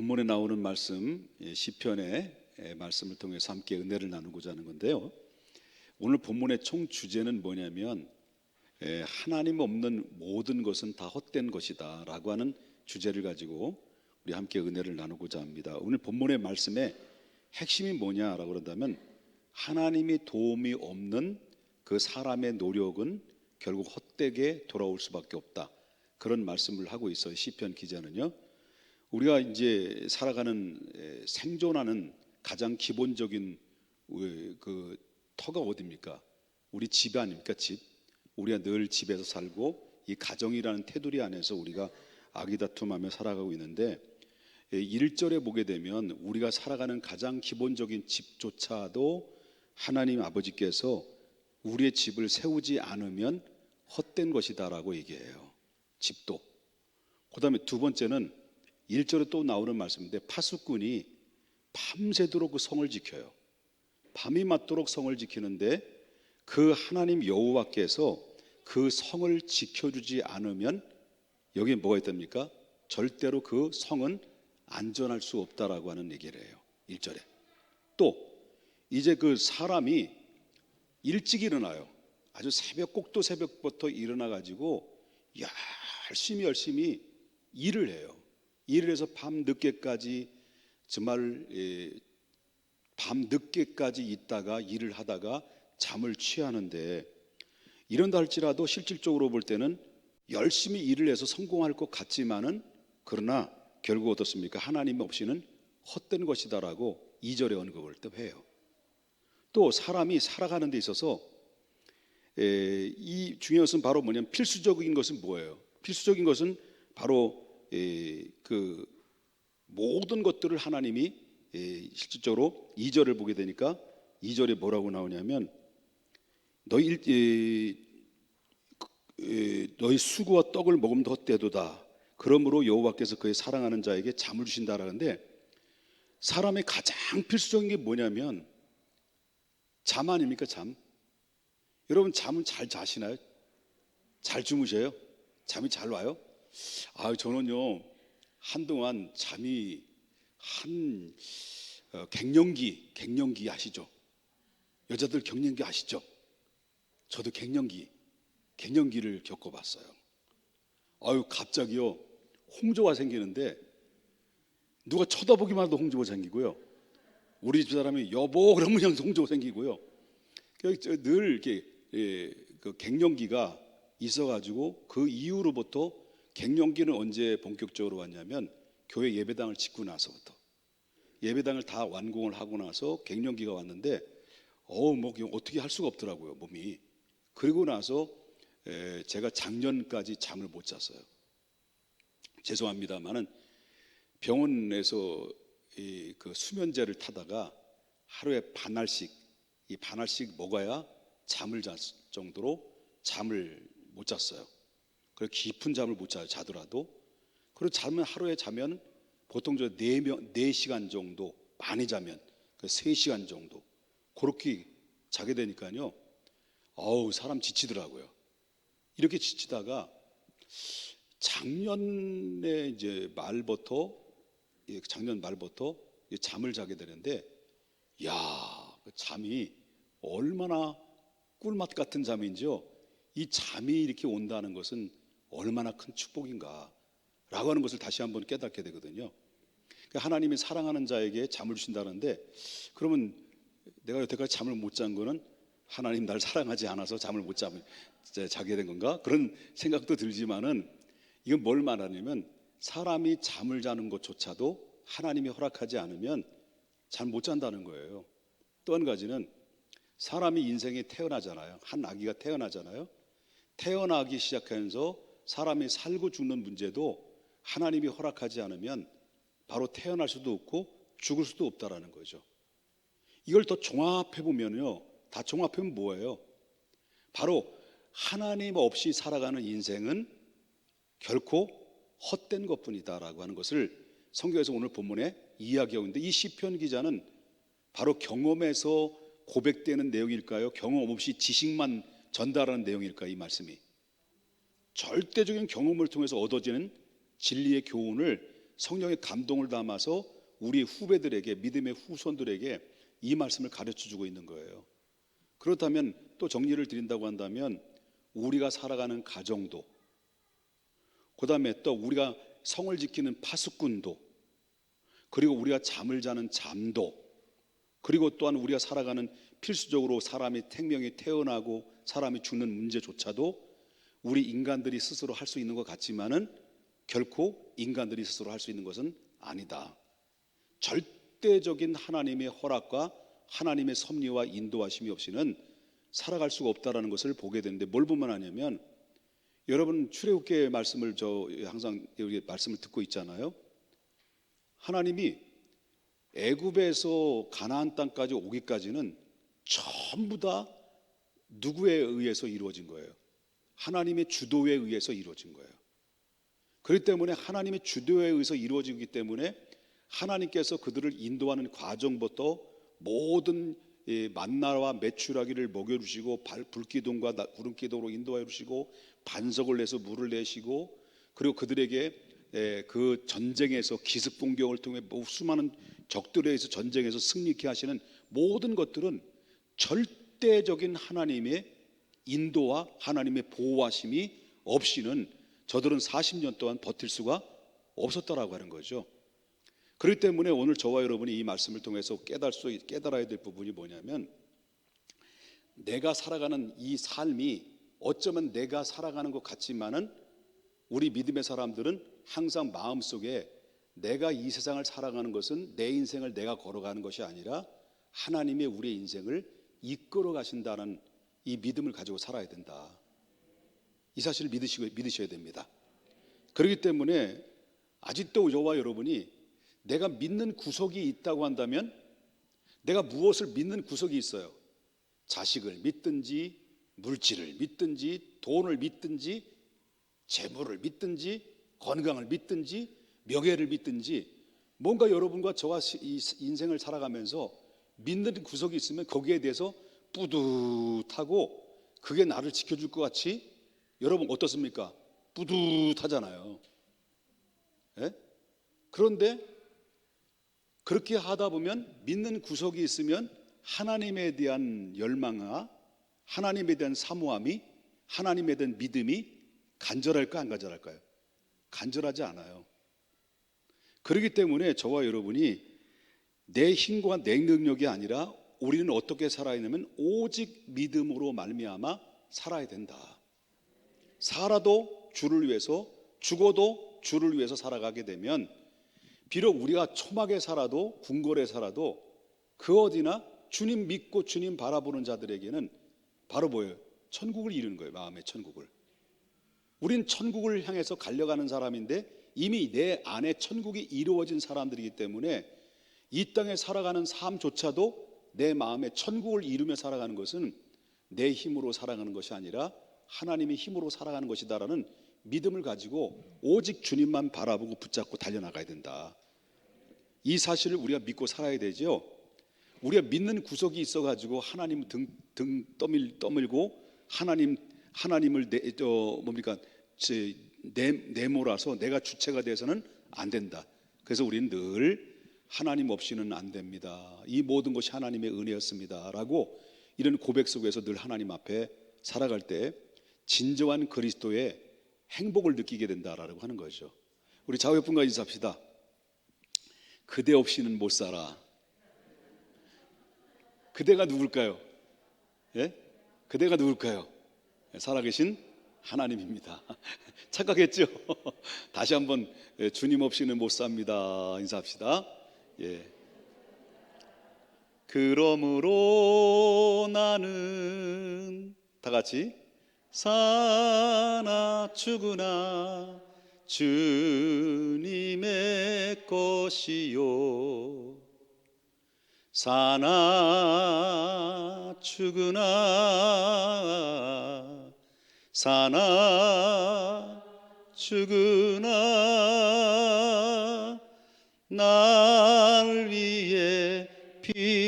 본문에 나오는 말씀, 시편의 말씀을 통해서 함께 은혜를 나누고자 하는 건데요. 오늘 본문의 총 주제는 뭐냐면 하나님 없는 모든 것은 다 헛된 것이다 라고 하는 주제를 가지고 우리 함께 은혜를 나누고자 합니다. 오늘 본문의 말씀의 핵심이 뭐냐라고 그런다면 하나님이 도움이 없는 그 사람의 노력은 결국 헛되게 돌아올 수밖에 없다, 그런 말씀을 하고 있어요. 시편 기자는요, 우리가 이제 살아가는 생존하는 가장 기본적인 그 터가 어디입니까? 우리 집 아닙니까? 집. 우리가 늘 집에서 살고 이 가정이라는 테두리 안에서 우리가 아기다툼하며 살아가고 있는데 1절에 보게 되면 우리가 살아가는 가장 기본적인 집조차도 하나님 아버지께서 우리의 집을 세우지 않으면 헛된 것이다라고 얘기해요. 집도. 그 다음에 두 번째는 1절에 또 나오는 말씀인데 파수꾼이 밤새도록 그 성을 지켜요. 밤이 맞도록 성을 지키는데 그 하나님 여호와께서 그 성을 지켜주지 않으면 여기에 뭐가 있답니까? 절대로 그 성은 안전할 수 없다라고 하는 얘기를 해요. 1절에. 또 이제 그 사람이 일찍 일어나요. 아주 꼭두 새벽부터 일어나 가지고 열심히 일을 해요. 일을 해서 밤 늦게까지, 정말 밤 늦게까지 있다가 일을 하다가 잠을 취하는데, 이런다 할지라도 실질적으로 볼 때는 열심히 일을 해서 성공할 것 같지만은, 그러나 결국 어떻습니까? 하나님 없이는 헛된 것이다라고 2절에 언급을 또 해요. 또 사람이 살아가는 데 있어서 이 중요한 것은 바로 뭐냐면, 필수적인 것은 뭐예요? 필수적인 것은 바로 그 모든 것들을 하나님이 실질적으로 2절을 보게 되니까 2절에 뭐라고 나오냐면, 너희 수구와 떡을 먹으면 헛되도다. 그러므로 여호와께서 그의 사랑하는 자에게 잠을 주신다라는데, 사람의 가장 필수적인 게 뭐냐면 잠 아닙니까? 잠. 여러분, 잠은 잘 자시나요? 잘 주무셔요? 잠이 잘 와요? 저는요, 한동안 잠이 갱년기 아시죠? 여자들 갱년기 아시죠? 저도 갱년기를 겪어봤어요. 갑자기요, 홍조가 생기는데 누가 쳐다보기만 해도 홍조가 생기고요. 우리 집 사람이 여보 그러면 그냥 홍조가 생기고요. 늘 이렇게 그 갱년기가 있어가지고, 그 이후로부터, 갱년기는 언제 본격적으로 왔냐면 교회 예배당을 짓고 나서부터, 예배당을 다 완공을 하고 나서 갱년기가 왔는데 뭐 어떻게 할 수가 없더라고요, 몸이. 그리고 나서 제가 작년까지 잠을 못 잤어요. 죄송합니다만은 병원에서 그 수면제를 타다가 하루에 반알씩 먹어야 잠을 잘 정도로 잠을 못 잤어요. 그리고 깊은 잠을 못 자더라도, 그리고 하루에 자면 보통 4시간 정도, 많이 자면 3시간 정도, 그렇게 자게 되니까요, 사람 지치더라고요. 이렇게 지치다가 작년 말부터 잠을 자게 되는데, 그 잠이 얼마나 꿀맛 같은 잠인지요. 이 잠이 이렇게 온다는 것은 얼마나 큰 축복인가 라고 하는 것을 다시 한번 깨닫게 되거든요. 하나님이 사랑하는 자에게 잠을 주신다는데, 그러면 내가 여태까지 잠을 못 잔 거는 하나님 날 사랑하지 않아서 잠을 못 자게 된 건가? 그런 생각도 들지만은, 이건 뭘 말하냐면, 사람이 잠을 자는 것조차도 하나님이 허락하지 않으면 잠 못 잔다는 거예요. 또 한 가지는, 사람이 인생에 태어나잖아요. 한 아기가 태어나잖아요. 태어나기 시작하면서 사람이 살고 죽는 문제도 하나님이 허락하지 않으면 바로 태어날 수도 없고 죽을 수도 없다라는 거죠. 이걸 더 종합해 보면요, 다 종합하면 뭐예요? 바로 하나님 없이 살아가는 인생은 결코 헛된 것뿐이다라고 하는 것을 성경에서 오늘 본문에 이야기하고 있는데, 이 시편 기자는 바로 경험에서 고백되는 내용일까요? 경험 없이 지식만 전달하는 내용일까요? 이 말씀이 절대적인 경험을 통해서 얻어지는 진리의 교훈을 성령의 감동을 담아서 우리 후배들에게, 믿음의 후손들에게 이 말씀을 가르쳐주고 있는 거예요. 그렇다면 또 정리를 드린다고 한다면 우리가 살아가는 가정도, 그 다음에 또 우리가 성을 지키는 파수꾼도, 그리고 우리가 잠을 자는 잠도, 그리고 또한 우리가 살아가는 필수적으로 사람이 생명이 태어나고 사람이 죽는 문제조차도 우리 인간들이 스스로 할 수 있는 것 같지만은 결코 인간들이 스스로 할 수 있는 것은 아니다. 절대적인 하나님의 허락과 하나님의 섭리와 인도하심이 없이는 살아갈 수가 없다라는 것을 보게 되는데, 뭘 보면 하냐면, 여러분 출애굽기의 말씀을 항상 여기 말씀을 듣고 있잖아요. 하나님이 애굽에서 가나안 땅까지 오기까지는 전부 다 누구에 의해서 이루어진 거예요? 하나님의 주도에 의해서 이루어진 거예요. 그렇기 때문에 하나님의 주도에 의해서 이루어지기 때문에 하나님께서 그들을 인도하는 과정부터 모든 만나와 메추라기를 먹여주시고 불기둥과 구름기둥으로 인도해 주시고 반석을 내서 물을 내시고, 그리고 그들에게 그 전쟁에서 기습공격을 통해 수많은 적들에 의해서 전쟁에서 승리케 하시는 모든 것들은 절대적인 하나님의 인도와 하나님의 보호하심이 없이는 저들은 40년 동안 버틸 수가 없었다라고 하는 거죠. 그렇기 때문에 오늘 저와 여러분이 이 말씀을 통해서 깨달아야 될 부분이 뭐냐면, 내가 살아가는 이 삶이 어쩌면 내가 살아가는 것 같지만은 우리 믿음의 사람들은 항상 마음속에 내가 이 세상을 살아가는 것은 내 인생을 내가 걸어가는 것이 아니라 하나님의 우리의 인생을 이끌어 가신다는 이 믿음을 가지고 살아야 된다. 이 사실을 믿으셔야 됩니다. 그렇기 때문에 아직도 저와 여러분이 내가 믿는 구석이 있다고 한다면, 내가 무엇을 믿는 구석이 있어요. 자식을 믿든지, 물질을 믿든지, 돈을 믿든지, 재물을 믿든지, 건강을 믿든지, 명예를 믿든지, 뭔가 여러분과 저와 이 인생을 살아가면서 믿는 구석이 있으면 거기에 대해서 뿌듯하고 그게 나를 지켜줄 것 같이, 여러분 어떻습니까? 뿌듯하잖아요. 예? 그런데 그렇게 하다 보면 믿는 구석이 있으면 하나님에 대한 열망과 하나님에 대한 사모함이, 하나님에 대한 믿음이 간절할까 안 간절할까요? 간절하지 않아요. 그렇기 때문에 저와 여러분이 내 힘과 내 능력이 아니라 우리는 어떻게 살아야 되냐면 오직 믿음으로 말미암아 살아야 된다. 살아도 주를 위해서, 죽어도 주를 위해서 살아가게 되면 비록 우리가 초막에 살아도, 궁궐에 살아도 그 어디나 주님 믿고 주님 바라보는 자들에게는 바로 뭐예요? 천국을 이루는 거예요. 마음의 천국을. 우린 천국을 향해서 달려가는 사람인데 이미 내 안에 천국이 이루어진 사람들이기 때문에 이 땅에 살아가는 삶조차도 내 마음에 천국을 이루며 살아가는 것은 내 힘으로 살아가는 것이 아니라 하나님의 힘으로 살아가는 것이다라는 믿음을 가지고 오직 주님만 바라보고 붙잡고 달려나가야 된다. 이 사실을 우리가 믿고 살아야 되죠. 우리가 믿는 구석이 있어가지고 하나님 등 떠밀고 하나님을 내몰아서 내가 주체가 돼서는 안 된다. 그래서 우리는 늘 하나님 없이는 안 됩니다. 이 모든 것이 하나님의 은혜였습니다. 라고 이런 고백 속에서 늘 하나님 앞에 살아갈 때 진정한 그리스도의 행복을 느끼게 된다라고 하는 거죠. 우리 좌우옆분과 인사합시다. 그대 없이는 못 살아. 그대가 누굴까요? 예? 그대가 누굴까요? 살아계신 하나님입니다. 착각했죠? 다시 한번 주님 없이는 못 삽니다. 인사합시다. 예. 그러므로 나는 다 같이 사나 죽으나 주님의 것이요, 사나 죽으나 사나 죽으나 날 위해 피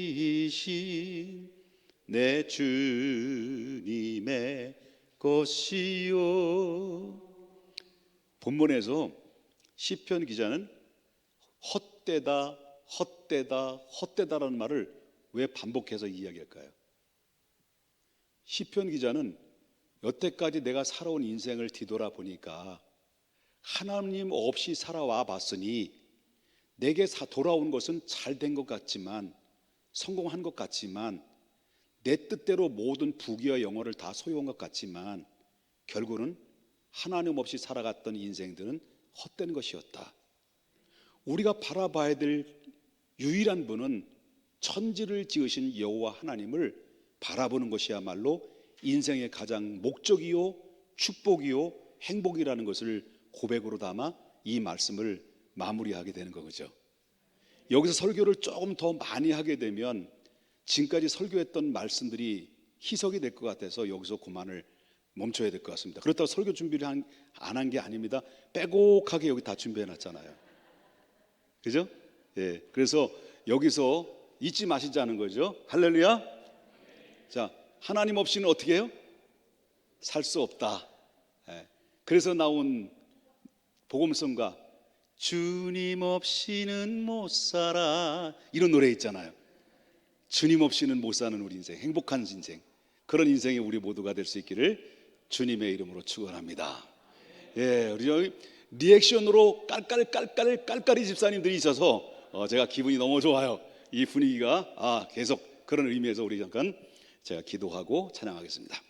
흘리신 내 주님의 것이요. 본문에서 시편 기자는 헛되다, 헛되다, 헛되다라는 말을 왜 반복해서 이야기할까요? 시편 기자는 여태까지 내가 살아온 인생을 뒤돌아보니까 하나님 없이 살아와 봤으니 내게 돌아온 것은 잘 된 것 같지만, 성공한 것 같지만, 내 뜻대로 모든 부귀와 영화를 다 소유한 것 같지만 결국은 하나님 없이 살아갔던 인생들은 헛된 것이었다. 우리가 바라봐야 될 유일한 분은 천지를 지으신 여호와 하나님을 바라보는 것이야말로 인생의 가장 목적이요 축복이요 행복이라는 것을 고백으로 담아 이 말씀을 마무리하게 되는 거죠. 여기서 설교를 조금 더 많이 하게 되면 지금까지 설교했던 말씀들이 희석이 될 것 같아서 여기서 그만을 멈춰야 될 것 같습니다. 그렇다고 설교 준비를 안 한 게 아닙니다. 빼곡하게 여기 다 준비해 놨잖아요. 그죠? 예. 그래서 여기서 잊지 마시자는 거죠. 할렐루야. 자, 하나님 없이는 어떻게 해요? 살 수 없다. 예. 그래서 나온 복음성가 주님 없이는 못 살아, 이런 노래 있잖아요. 주님 없이는 못 사는 우리 인생, 행복한 인생, 그런 인생이 우리 모두가 될 수 있기를 주님의 이름으로 축원합니다. 예, 우리 여기 리액션으로 깔깔이 집사님들이 있어서 제가 기분이 너무 좋아요. 이 분위기가 계속 그런 의미에서 우리 잠깐 제가 기도하고 찬양하겠습니다.